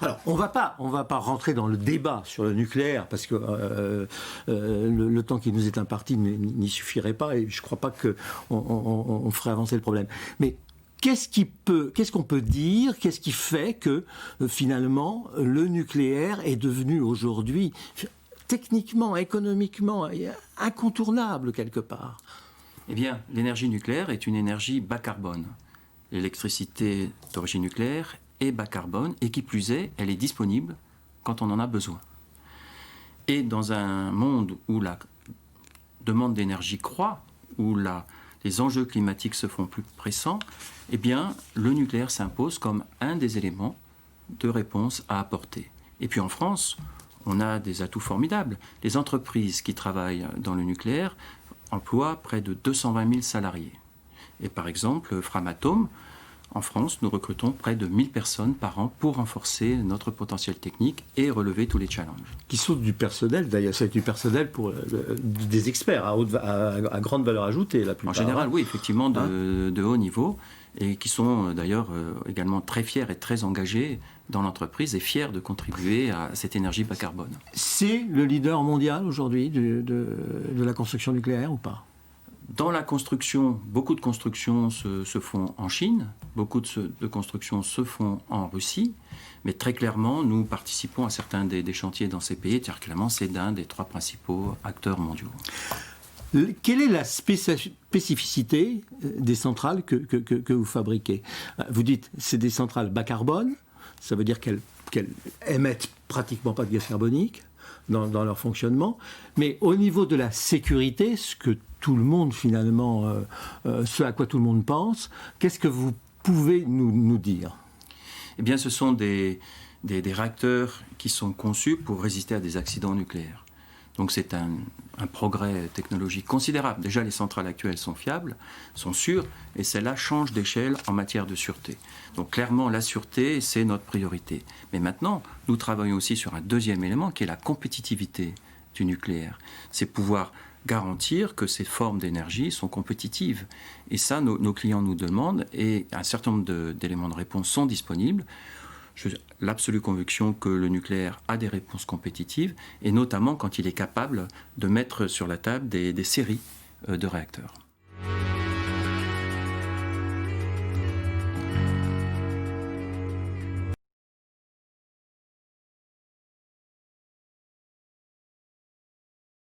Alors, on va pas rentrer dans le débat sur le nucléaire parce que le temps qui nous est imparti n'y suffirait pas et je ne crois pas qu'on ferait avancer le problème. Mais qu'est-ce qu'on peut dire, qu'est-ce qui fait que finalement le nucléaire est devenu aujourd'hui techniquement, économiquement incontournable quelque part? Eh bien, l'énergie nucléaire est une énergie bas carbone. L'électricité d'origine nucléaire est bas carbone et qui plus est, elle est disponible quand on en a besoin. Et dans un monde où la demande d'énergie croît, où les enjeux climatiques se font plus pressants, eh bien, le nucléaire s'impose comme un des éléments de réponse à apporter. Et puis en France, on a des atouts formidables. Les entreprises qui travaillent dans le nucléaire emploient près de 220 000 salariés. Et par exemple, Framatome, en France, nous recrutons près de 1000 personnes par an pour renforcer notre potentiel technique et relever tous les challenges. Qui sont du personnel, d'ailleurs, c'est du personnel pour des experts à grande valeur ajoutée, la plupart. En général, oui, effectivement, de haut niveau, et qui sont d'ailleurs également très fiers et très engagés dans l'entreprise et fiers de contribuer à cette énergie bas carbone. C'est le leader mondial aujourd'hui de la construction nucléaire ou pas ? Dans la construction, beaucoup de constructions se font en Chine, beaucoup de constructions se font en Russie, mais très clairement, nous participons à certains des chantiers dans ces pays, car clairement, c'est d'un des 3 principaux acteurs mondiaux. Quelle est la spécificité des centrales que vous fabriquez ? Vous dites c'est des centrales bas carbone, ça veut dire qu'elles émettent pratiquement pas de gaz carbonique dans leur fonctionnement, mais au niveau de la sécurité, ce que tout le monde finalement, ce à quoi tout le monde pense, qu'est-ce que vous pouvez nous dire ? Eh bien, ce sont des réacteurs qui sont conçus pour résister à des accidents nucléaires. Donc c'est un progrès technologique considérable. Déjà, les centrales actuelles sont fiables, sont sûres, et celles-là changent d'échelle en matière de sûreté. Donc clairement, la sûreté, c'est notre priorité. Mais maintenant, nous travaillons aussi sur un deuxième élément, qui est la compétitivité du nucléaire. C'est pouvoir garantir que ces formes d'énergie sont compétitives. Et ça, nos clients nous demandent, et un certain nombre d'éléments de réponse sont disponibles. J'ai l'absolue conviction que le nucléaire a des réponses compétitives, et notamment quand il est capable de mettre sur la table des séries de réacteurs.